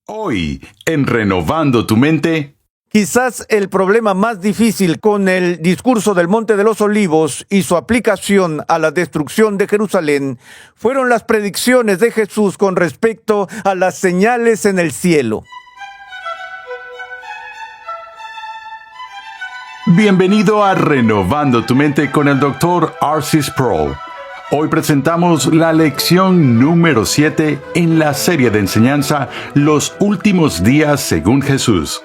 Hoy, en Renovando tu Mente, quizás el problema más difícil con el discurso del Monte de los Olivos y su aplicación a la destrucción de Jerusalén fueron las predicciones de Jesús con respecto a las señales en el cielo. bienvenido a Renovando tu Mente con el Dr. R.C. Sproul. Hoy presentamos la lección número 7 en la serie de enseñanza Los Últimos Días según Jesús.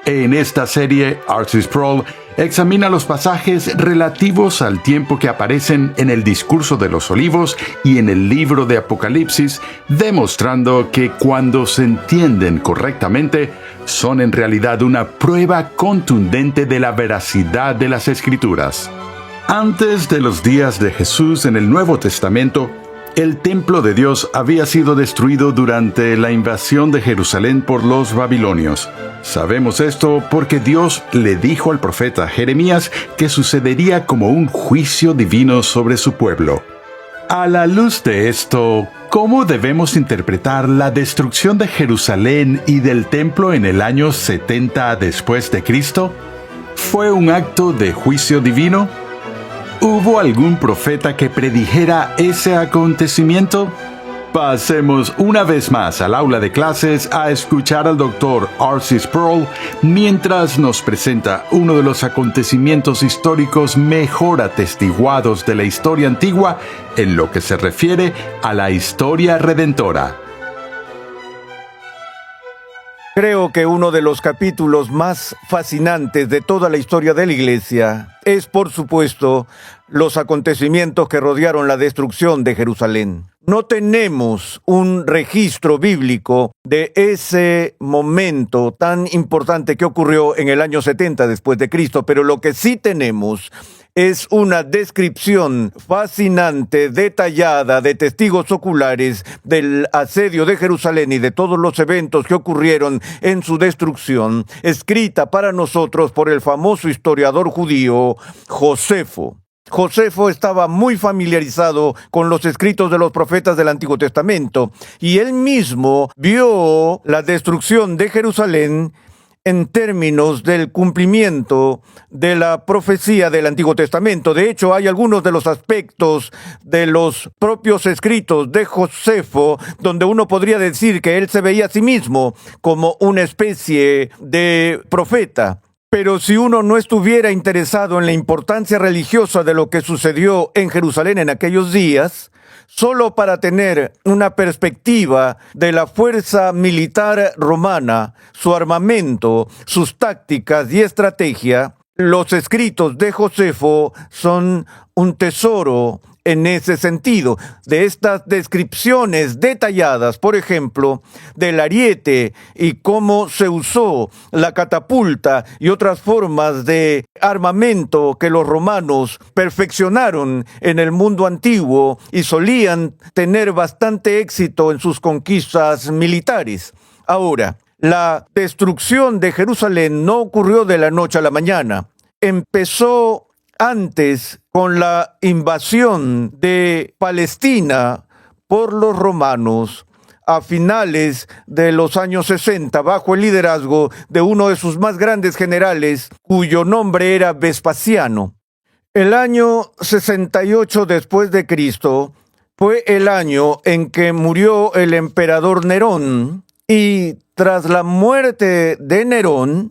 En esta serie, R.C. Sproul examina los pasajes relativos al tiempo que aparecen en el Discurso de los Olivos y en el libro de Apocalipsis, demostrando que cuando se entienden correctamente, son en realidad una prueba contundente de la veracidad de las Escrituras. Antes de los días de Jesús en el Nuevo Testamento, el templo de Dios había sido destruido durante la invasión de Jerusalén por los babilonios. Sabemos esto porque Dios le dijo al profeta Jeremías que sucedería como un juicio divino sobre su pueblo. A la luz de esto, ¿cómo debemos interpretar la destrucción de Jerusalén y del templo en el año 70 después de Cristo? ¿Fue un acto de juicio divino? ¿Hubo algún profeta que predijera ese acontecimiento? Pasemos una vez más al aula de clases a escuchar al Dr. R.C. Sproul mientras nos presenta uno de los acontecimientos históricos mejor atestiguados de la historia antigua en lo que se refiere a la historia redentora. Creo que uno de los capítulos más fascinantes de toda la historia de la Iglesia es, por supuesto, los acontecimientos que rodearon la destrucción de Jerusalén. No tenemos un registro bíblico de ese momento tan importante que ocurrió en el año 70 después de Cristo, pero lo que sí tenemos es una descripción fascinante, detallada, de testigos oculares del asedio de Jerusalén y de todos los eventos que ocurrieron en su destrucción, escrita para nosotros por el famoso historiador judío Josefo. Josefo estaba muy familiarizado con los escritos de los profetas del Antiguo Testamento y él mismo vio la destrucción de Jerusalén en términos del cumplimiento de la profecía del Antiguo Testamento. De hecho, hay algunos de los aspectos de los propios escritos de Josefo donde uno podría decir que él se veía a sí mismo como una especie de profeta. Pero si uno no estuviera interesado en la importancia religiosa de lo que sucedió en Jerusalén en aquellos días, solo para tener una perspectiva de la fuerza militar romana, su armamento, sus tácticas y estrategia, los escritos de Josefo son un tesoro en ese sentido. De estas descripciones detalladas, por ejemplo, del ariete y cómo se usó la catapulta y otras formas de armamento que los romanos perfeccionaron en el mundo antiguo y solían tener bastante éxito en sus conquistas militares. Ahora, la destrucción de Jerusalén no ocurrió de la noche a la mañana. Empezó antes con la invasión de Palestina por los romanos a finales de los años 60, bajo el liderazgo de uno de sus más grandes generales, cuyo nombre era Vespasiano. El año 68 después de Cristo fue el año en que murió el emperador Nerón, y tras la muerte de Nerón,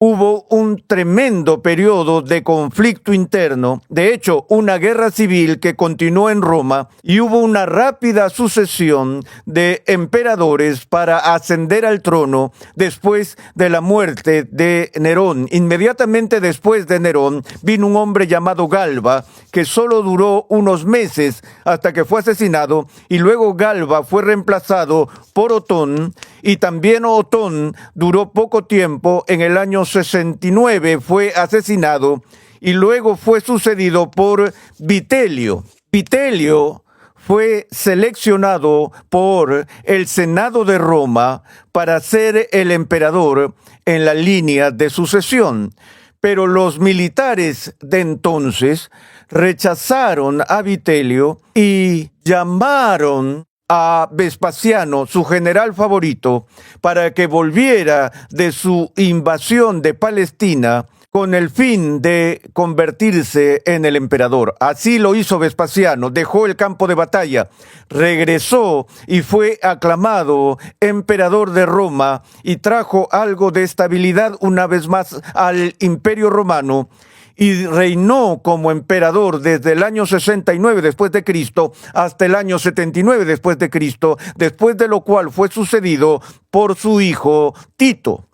hubo un tremendo periodo de conflicto interno, de hecho, una guerra civil que continuó en Roma, y hubo una rápida sucesión de emperadores para ascender al trono después de la muerte de Nerón. Inmediatamente después de Nerón vino un hombre llamado Galba, que solo duró unos meses hasta que fue asesinado, y luego Galba fue reemplazado por Otón, y también Otón duró poco tiempo. En el año 69 fue asesinado y luego fue sucedido por Vitelio. Vitelio fue seleccionado por el Senado de Roma para ser el emperador en la línea de sucesión. Pero los militares de entonces rechazaron a Vitelio y llamaron a Vespasiano, su general favorito, para que volviera de su invasión de Palestina con el fin de convertirse en el emperador. Así lo hizo Vespasiano, dejó el campo de batalla, regresó y fue aclamado emperador de Roma y trajo algo de estabilidad una vez más al Imperio Romano, y reinó como emperador desde el año 69 después de Cristo hasta el año 79 después de Cristo, después de lo cual fue sucedido por su hijo Tito.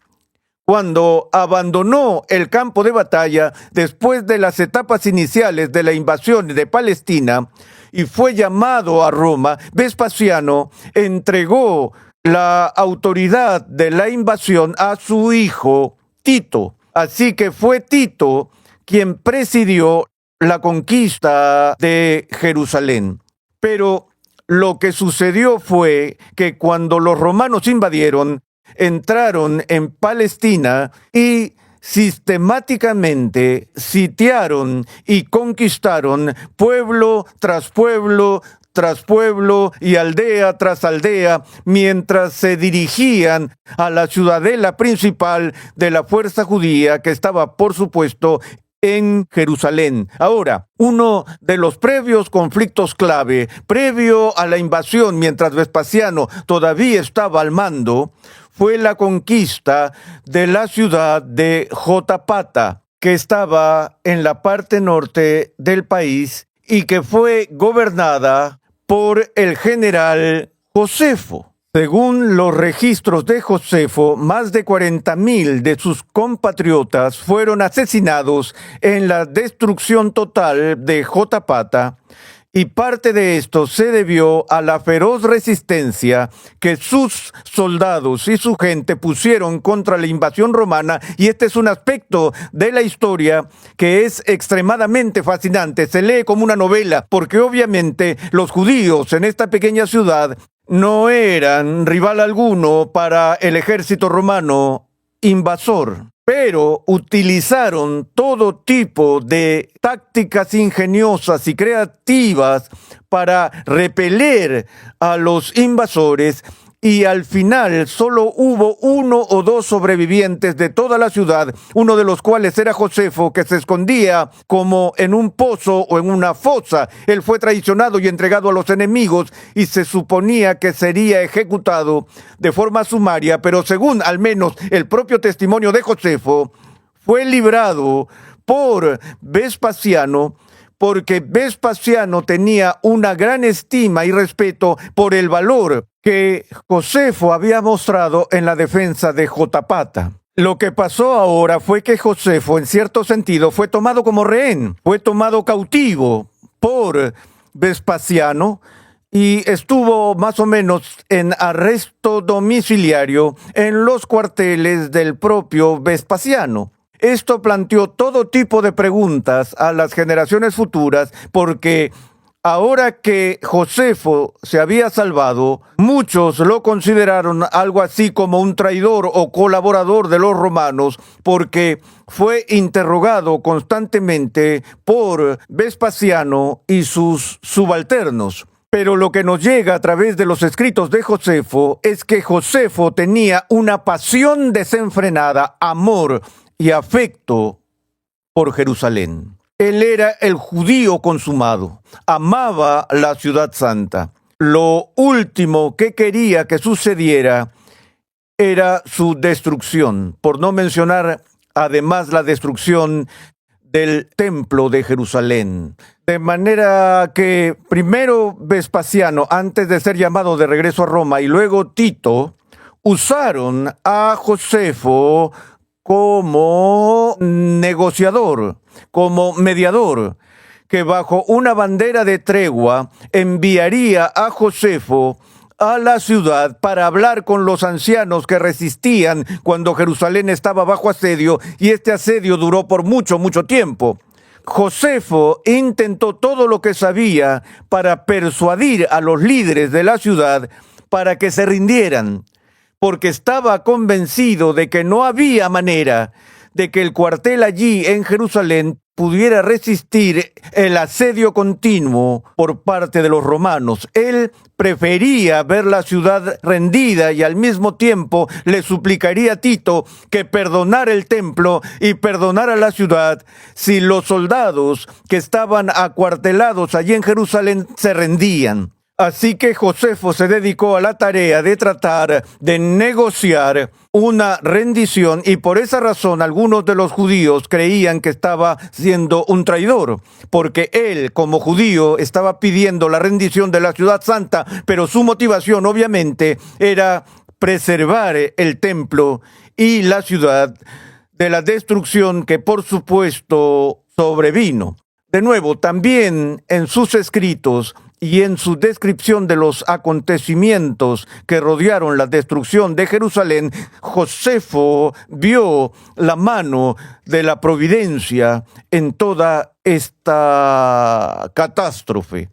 Cuando abandonó el campo de batalla después de las etapas iniciales de la invasión de Palestina y fue llamado a Roma, Vespasiano entregó la autoridad de la invasión a su hijo Tito. Así que fue Tito quien presidió la conquista de Jerusalén. Pero lo que sucedió fue que cuando los romanos invadieron, entraron en Palestina y sistemáticamente sitiaron y conquistaron pueblo tras pueblo tras pueblo y aldea tras aldea, mientras se dirigían a la ciudadela principal de la fuerza judía que estaba, por supuesto, en Jerusalén. Ahora, uno de los previos conflictos clave, previo a la invasión, mientras Vespasiano todavía estaba al mando, fue la conquista de la ciudad de Jotapata, que estaba en la parte norte del país y que fue gobernada por el general Josefo. Según los registros de Josefo, más de 40,000 de sus compatriotas fueron asesinados en la destrucción total de Jotapata, y parte de esto se debió a la feroz resistencia que sus soldados y su gente pusieron contra la invasión romana, y este es un aspecto de la historia que es extremadamente fascinante. Se lee como una novela, porque obviamente los judíos en esta pequeña ciudad no eran rival alguno para el ejército romano invasor, pero utilizaron todo tipo de tácticas ingeniosas y creativas para repeler a los invasores, y al final solo hubo 1 o 2 sobrevivientes de toda la ciudad, uno de los cuales era Josefo, que se escondía como en un pozo o en una fosa. Él fue traicionado y entregado a los enemigos y se suponía que sería ejecutado de forma sumaria, pero según al menos el propio testimonio de Josefo, fue librado por Vespasiano, porque Vespasiano tenía una gran estima y respeto por el valor que Josefo había mostrado en la defensa de Jotapata. Lo que pasó ahora fue que Josefo, en cierto sentido, fue tomado como rehén, fue tomado cautivo por Vespasiano y estuvo más o menos en arresto domiciliario en los cuarteles del propio Vespasiano. Esto planteó todo tipo de preguntas a las generaciones futuras, porque ahora que Josefo se había salvado, muchos lo consideraron algo así como un traidor o colaborador de los romanos, porque fue interrogado constantemente por Vespasiano y sus subalternos. Pero lo que nos llega a través de los escritos de Josefo es que Josefo tenía una pasión desenfrenada, amor y afecto por Jerusalén. Él era el judío consumado, amaba la ciudad santa. Lo último que quería que sucediera era su destrucción, por no mencionar además la destrucción del templo de Jerusalén. De manera que primero Vespasiano, antes de ser llamado de regreso a Roma, y luego Tito, usaron a Josefo como negociador, como mediador, que bajo una bandera de tregua enviaría a Josefo a la ciudad para hablar con los ancianos que resistían cuando Jerusalén estaba bajo asedio, y este asedio duró por mucho tiempo. Josefo intentó todo lo que sabía para persuadir a los líderes de la ciudad para que se rindieran, porque estaba convencido de que no había manera de que el cuartel allí en Jerusalén pudiera resistir el asedio continuo por parte de los romanos. Él prefería ver la ciudad rendida y al mismo tiempo le suplicaría a Tito que perdonara el templo y perdonara la ciudad si los soldados que estaban acuartelados allí en Jerusalén se rendían. Así que Josefo se dedicó a la tarea de tratar de negociar una rendición y por esa razón algunos de los judíos creían que estaba siendo un traidor, porque él como judío estaba pidiendo la rendición de la ciudad santa, pero su motivación obviamente era preservar el templo y la ciudad de la destrucción que por supuesto sobrevino. De nuevo, también en sus escritos y en su descripción de los acontecimientos que rodearon la destrucción de Jerusalén, Josefo vio la mano de la providencia en toda esta catástrofe.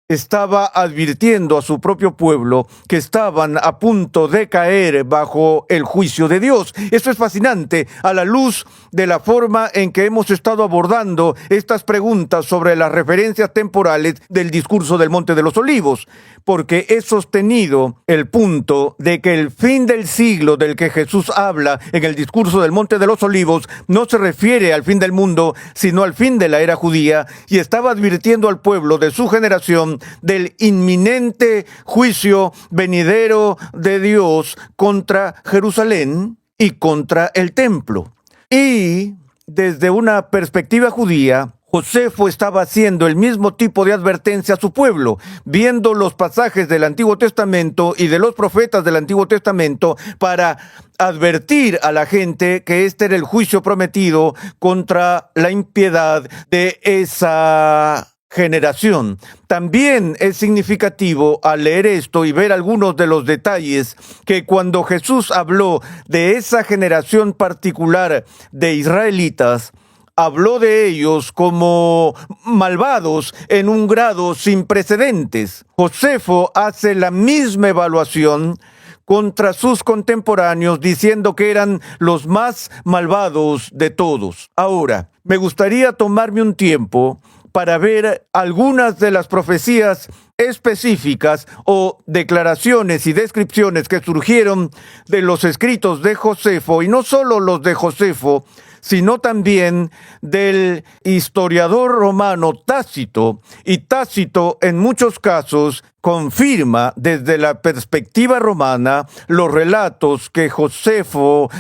Estaba advirtiendo a su propio pueblo que estaban a punto de caer bajo el juicio de Dios. Esto es fascinante a la luz de la forma en que hemos estado abordando estas preguntas sobre las referencias temporales del discurso del Monte de los Olivos, porque he sostenido el punto de que el fin del siglo del que Jesús habla en el discurso del Monte de los Olivos no se refiere al fin del mundo, sino al fin de la era judía, y estaba advirtiendo al pueblo de su generación del inminente juicio venidero de Dios contra Jerusalén y contra el templo. Y desde una perspectiva judía, Josefo estaba haciendo el mismo tipo de advertencia a su pueblo, viendo los pasajes del Antiguo Testamento y de los profetas del Antiguo Testamento para advertir a la gente que este era el juicio prometido contra la impiedad de esa generación. También es significativo al leer esto y ver algunos de los detalles que cuando Jesús habló de esa generación particular de israelitas, habló de ellos como malvados en un grado sin precedentes. Josefo hace la misma evaluación contra sus contemporáneos, diciendo que eran los más malvados de todos. Ahora, me gustaría tomarme un tiempo para ver algunas de las profecías específicas o declaraciones y descripciones que surgieron de los escritos de Josefo, y no solo los de Josefo, sino también del historiador romano Tácito, y Tácito en muchos casos confirma desde la perspectiva romana los relatos que Josefo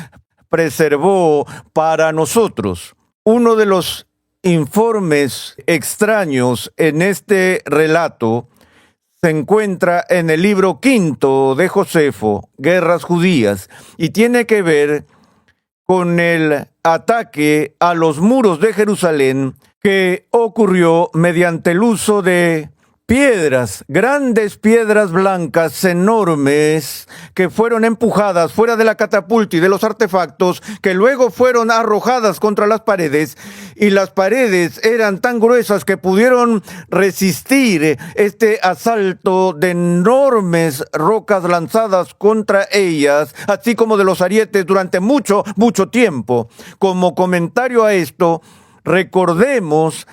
preservó para nosotros. Uno de los informes extraños en este relato se encuentra en el libro quinto de Josefo, Guerras Judías, y tiene que ver con el ataque a los muros de Jerusalén que ocurrió mediante el uso de piedras, grandes piedras blancas enormes que fueron empujadas fuera de la catapulta y de los artefactos, que luego fueron arrojadas contra las paredes, y las paredes eran tan gruesas que pudieron resistir este asalto de enormes rocas lanzadas contra ellas, así como de los arietes durante mucho tiempo. Como comentario a esto, recordemos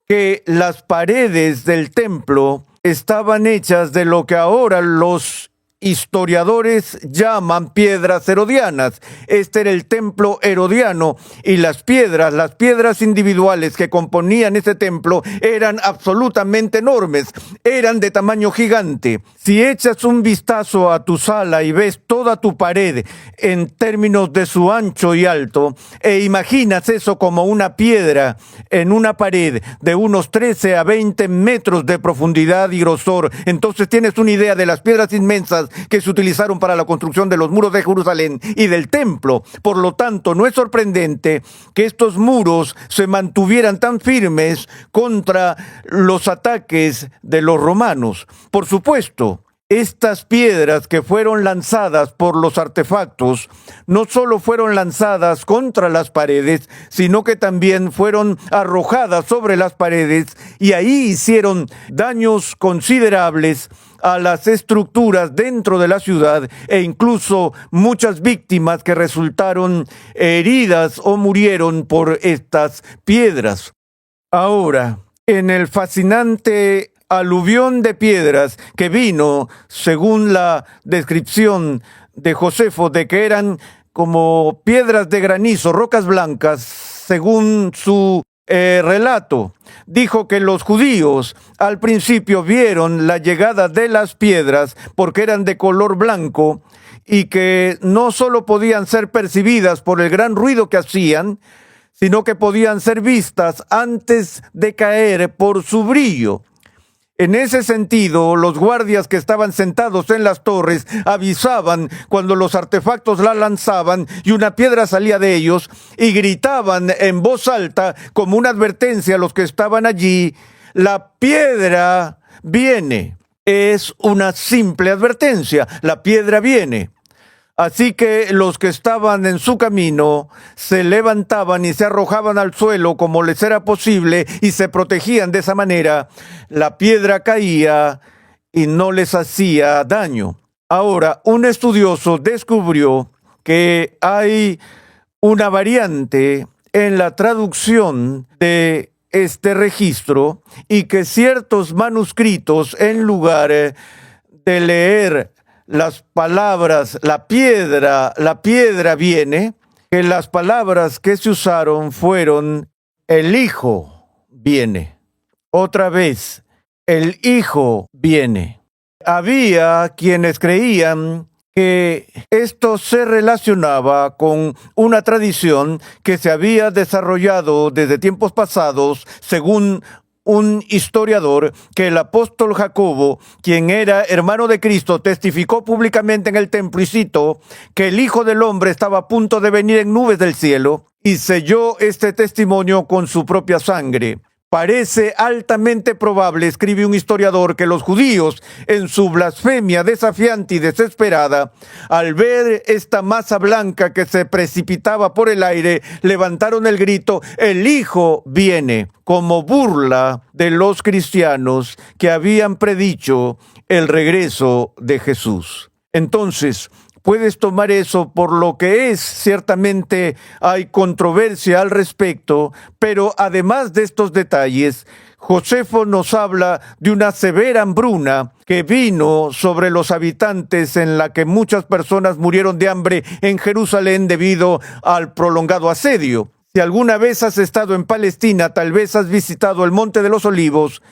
que las paredes del templo estaban hechas de lo que ahora los historiadores llaman piedras herodianas. Este era el templo herodiano, y las piedras individuales que componían ese templo eran absolutamente enormes, eran de tamaño gigante. Si echas un vistazo a tu sala y ves toda tu pared en términos de su ancho y alto, e imaginas eso como una piedra en una pared de unos 13 a 20 metros de profundidad y grosor, entonces tienes una idea de las piedras inmensas que se utilizaron para la construcción de los muros de Jerusalén y del templo. Por lo tanto, no es sorprendente que estos muros se mantuvieran tan firmes contra los ataques de los romanos. Por supuesto, estas piedras que fueron lanzadas por los artefactos no solo fueron lanzadas contra las paredes, sino que también fueron arrojadas sobre las paredes, y ahí hicieron daños considerables a las estructuras dentro de la ciudad, e incluso muchas víctimas que resultaron heridas o murieron por estas piedras. Ahora, en el fascinante aluvión de piedras que vino, según la descripción de Josefo, de que eran como piedras de granizo, rocas blancas, según su relato, dijo que los judíos al principio vieron la llegada de las piedras porque eran de color blanco y que no solo podían ser percibidas por el gran ruido que hacían, sino que podían ser vistas antes de caer por su brillo. En ese sentido, los guardias que estaban sentados en las torres avisaban cuando los artefactos la lanzaban y una piedra salía de ellos, y gritaban en voz alta como una advertencia a los que estaban allí: la piedra viene. Es una simple advertencia: la piedra viene. Así que los que estaban en su camino se levantaban y se arrojaban al suelo como les era posible y se protegían de esa manera. La piedra caía y no les hacía daño. Ahora, un estudioso descubrió que hay una variante en la traducción de este registro y que ciertos manuscritos, en lugar de leer las palabras, la piedra viene, que las palabras que se usaron fueron: el Hijo viene. Otra vez, el Hijo viene. Había quienes creían que esto se relacionaba con una tradición que se había desarrollado desde tiempos pasados, según un historiador, que el apóstol Jacobo, quien era hermano de Cristo, testificó públicamente en el templo, y citó, que el Hijo del Hombre estaba a punto de venir en nubes del cielo, y selló este testimonio con su propia sangre. Parece altamente probable, escribe un historiador, que los judíos, en su blasfemia desafiante y desesperada, al ver esta masa blanca que se precipitaba por el aire, levantaron el grito: el Hijo viene, como burla de los cristianos que habían predicho el regreso de Jesús. Entonces, puedes tomar eso por lo que es. Ciertamente hay controversia al respecto, pero además de estos detalles, Josefo nos habla de una severa hambruna que vino sobre los habitantes, en la que muchas personas murieron de hambre en Jerusalén debido al prolongado asedio. Si alguna vez has estado en Palestina, tal vez has visitado el Monte de los Olivos.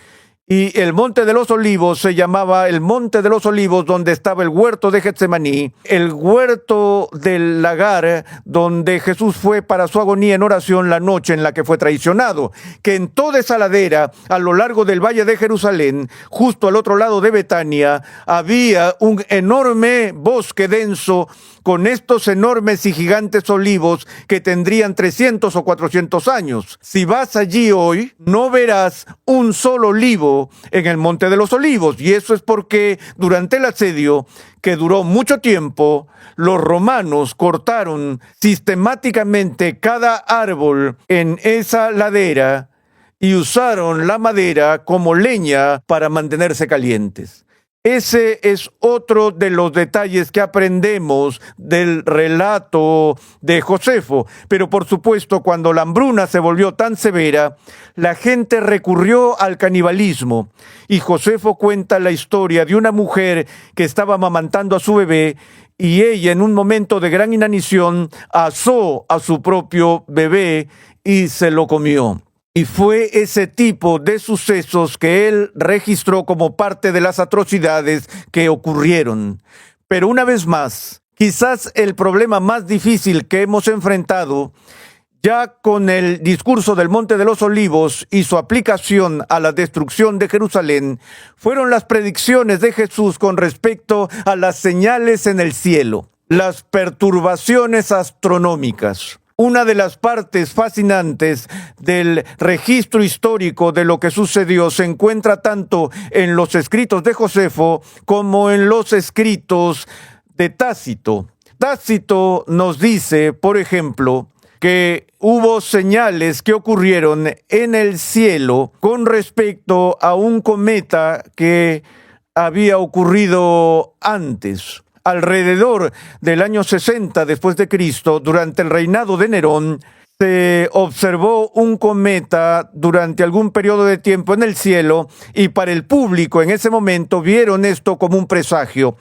Y el Monte de los Olivos se llamaba el Monte de los Olivos, donde estaba el huerto de Getsemaní, el huerto del lagar, donde Jesús fue para su agonía en oración la noche en la que fue traicionado. Que en toda esa ladera, a lo largo del valle de Jerusalén, justo al otro lado de Betania, había un enorme bosque denso con estos enormes y gigantes olivos que tendrían 300 o 400 años. Si vas allí hoy, no verás un solo olivo en el Monte de los Olivos, y eso es porque durante el asedio, que duró mucho tiempo, los romanos cortaron sistemáticamente cada árbol en esa ladera y usaron la madera como leña para mantenerse calientes. Ese es otro de los detalles que aprendemos del relato de Josefo. Pero por supuesto, cuando la hambruna se volvió tan severa, la gente recurrió al canibalismo. Y Josefo cuenta la historia de una mujer que estaba amamantando a su bebé, y ella, en un momento de gran inanición, asó a su propio bebé y se lo comió. Y fue ese tipo de sucesos que él registró como parte de las atrocidades que ocurrieron. Pero una vez más, quizás el problema más difícil que hemos enfrentado, ya con el discurso del Monte de los Olivos y su aplicación a la destrucción de Jerusalén, fueron las predicciones de Jesús con respecto a las señales en el cielo, las perturbaciones astronómicas. Una de las partes fascinantes del registro histórico de lo que sucedió se encuentra tanto en los escritos de Josefo como en los escritos de Tácito. Tácito nos dice, por ejemplo, que hubo señales que ocurrieron en el cielo con respecto a un cometa que había ocurrido antes. Alrededor del año 60 después de Cristo, durante el reinado de Nerón, se observó un cometa durante algún periodo de tiempo en el cielo y para el público en ese momento vieron esto como un presagio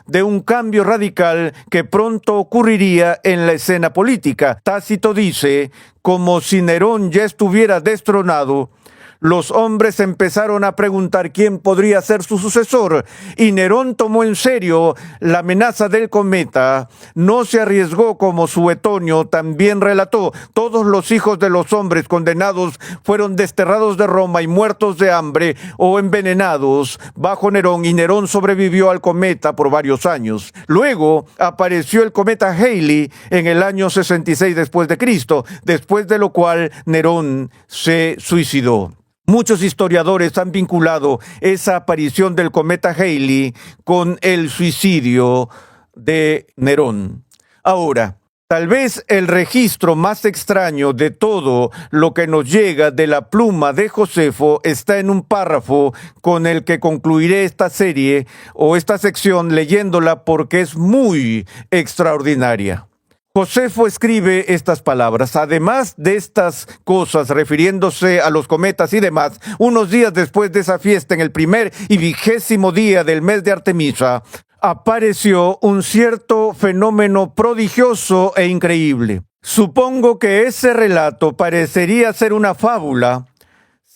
de un cambio radical que pronto ocurriría en la escena política. Tácito dice, como si Nerón ya estuviera destronado, los hombres empezaron a preguntar quién podría ser su sucesor, y Nerón tomó en serio la amenaza del cometa. No se arriesgó como Suetonio también relató. Todos los hijos de los hombres condenados fueron desterrados de Roma y muertos de hambre o envenenados bajo Nerón, y Nerón sobrevivió al cometa por varios años. Luego apareció el cometa Halley en el año 66 después de Cristo, después de lo cual Nerón se suicidó. Muchos historiadores han vinculado esa aparición del cometa Halley con el suicidio de Nerón. Ahora, tal vez el registro más extraño de todo lo que nos llega de la pluma de Josefo está en un párrafo con el que concluiré esta serie o esta sección leyéndola porque es muy extraordinaria. Josefo escribe estas palabras. Además de estas cosas, refiriéndose a los cometas y demás, unos días después de esa fiesta, en el 1er y 20º día del mes de Artemisa, apareció un cierto fenómeno prodigioso e increíble. Supongo que ese relato parecería ser una fábula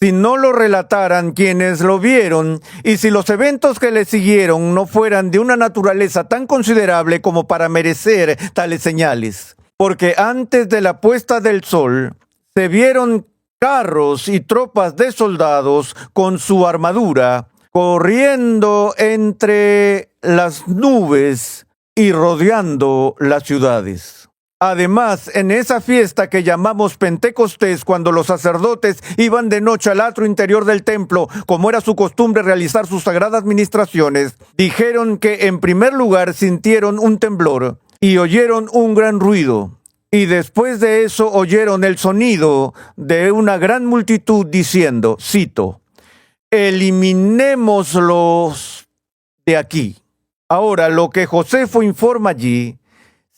si no lo relataran quienes lo vieron y si los eventos que le siguieron no fueran de una naturaleza tan considerable como para merecer tales señales. Porque antes de la puesta del sol se vieron carros y tropas de soldados con su armadura corriendo entre las nubes y rodeando las ciudades. Además, en esa fiesta que llamamos Pentecostés, cuando los sacerdotes iban de noche al atrio interior del templo, como era su costumbre realizar sus sagradas ministraciones, dijeron que en primer lugar sintieron un temblor y oyeron un gran ruido. Y después de eso oyeron el sonido de una gran multitud diciendo, cito, eliminémoslos de aquí. Ahora, lo que Josefo informa allí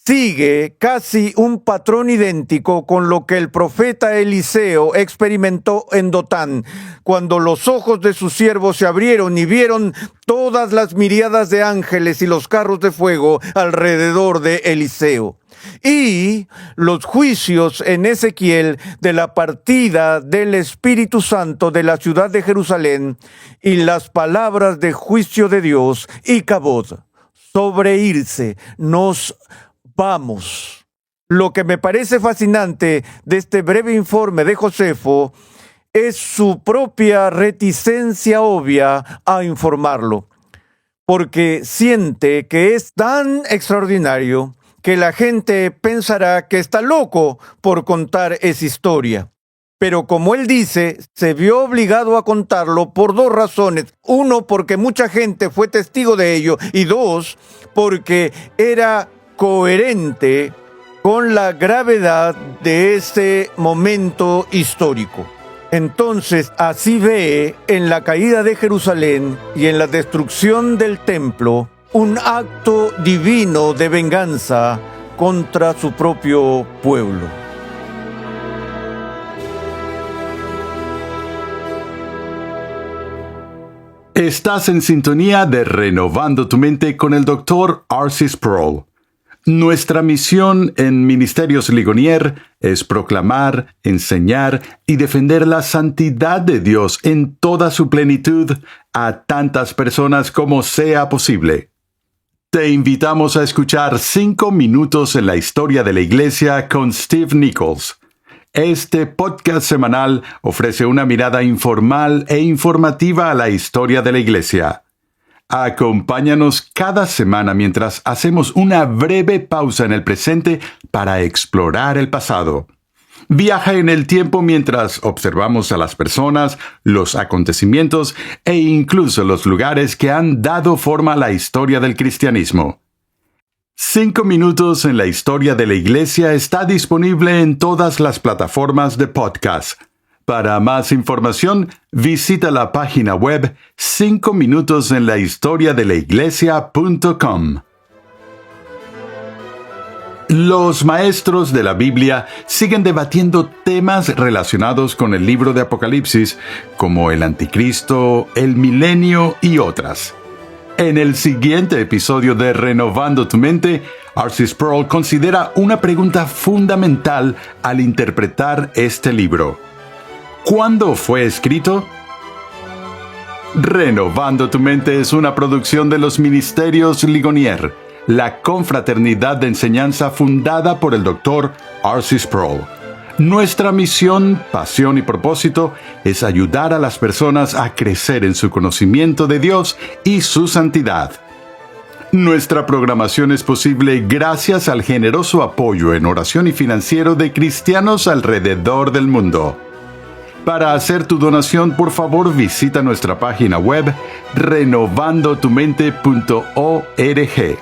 sigue casi un patrón idéntico con lo que el profeta Eliseo experimentó en Dotán, cuando los ojos de sus siervos se abrieron y vieron todas las miríadas de ángeles y los carros de fuego alrededor de Eliseo. Y los juicios en Ezequiel de la partida del Espíritu Santo de la ciudad de Jerusalén y las palabras de juicio de Dios y Cabod sobre irse, nos vamos. Lo que me parece fascinante de este breve informe de Josefo es su propia reticencia obvia a informarlo, porque siente que es tan extraordinario que la gente pensará que está loco por contar esa historia. Pero como él dice, se vio obligado a contarlo por dos razones. Uno, porque mucha gente fue testigo de ello, y dos, porque era coherente con la gravedad de ese momento histórico. Entonces, así ve en la caída de Jerusalén y en la destrucción del templo un acto divino de venganza contra su propio pueblo. Estás en sintonía de Renovando tu Mente con el Dr. R.C. Sproul. Nuestra misión en Ministerios Ligonier es proclamar, enseñar y defender la santidad de Dios en toda su plenitud a tantas personas como sea posible. Te invitamos a escuchar 5 minutos en la historia de la Iglesia con Steve Nichols. Este podcast semanal ofrece una mirada informal e informativa a la historia de la Iglesia. Acompáñanos cada semana mientras hacemos una breve pausa en el presente para explorar el pasado. Viaja en el tiempo mientras observamos a las personas, los acontecimientos e incluso los lugares que han dado forma a la historia del cristianismo. 5 minutos en la historia de la Iglesia está disponible en todas las plataformas de podcast. Para más información, visita la página web 5minutosenlahistoriadelaiglesia.com. Los maestros de la Biblia siguen debatiendo temas relacionados con el libro de Apocalipsis, como el anticristo, el milenio y otras. En el siguiente episodio de Renovando tu Mente, R.C. Sproul considera una pregunta fundamental al interpretar este libro. ¿Cuándo fue escrito? Renovando tu Mente es una producción de los Ministerios Ligonier, la confraternidad de enseñanza fundada por el Dr. R.C. Sproul. Nuestra misión, pasión y propósito es ayudar a las personas a crecer en su conocimiento de Dios y su santidad. Nuestra programación es posible gracias al generoso apoyo en oración y financiero de cristianos alrededor del mundo. Para hacer tu donación, por favor, visita nuestra página web renovandotumente.org.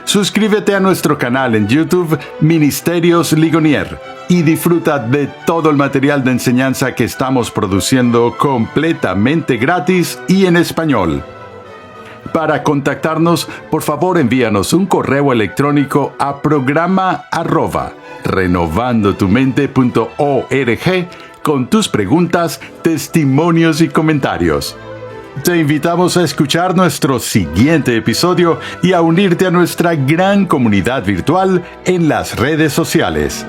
Suscríbete a nuestro canal en YouTube Ministerios Ligonier y disfruta de todo el material de enseñanza que estamos produciendo completamente gratis y en español. Para contactarnos, por favor envíanos un correo electrónico a programa@renovandotumente.org con tus preguntas, testimonios y comentarios. Te invitamos a escuchar nuestro siguiente episodio y a unirte a nuestra gran comunidad virtual en las redes sociales.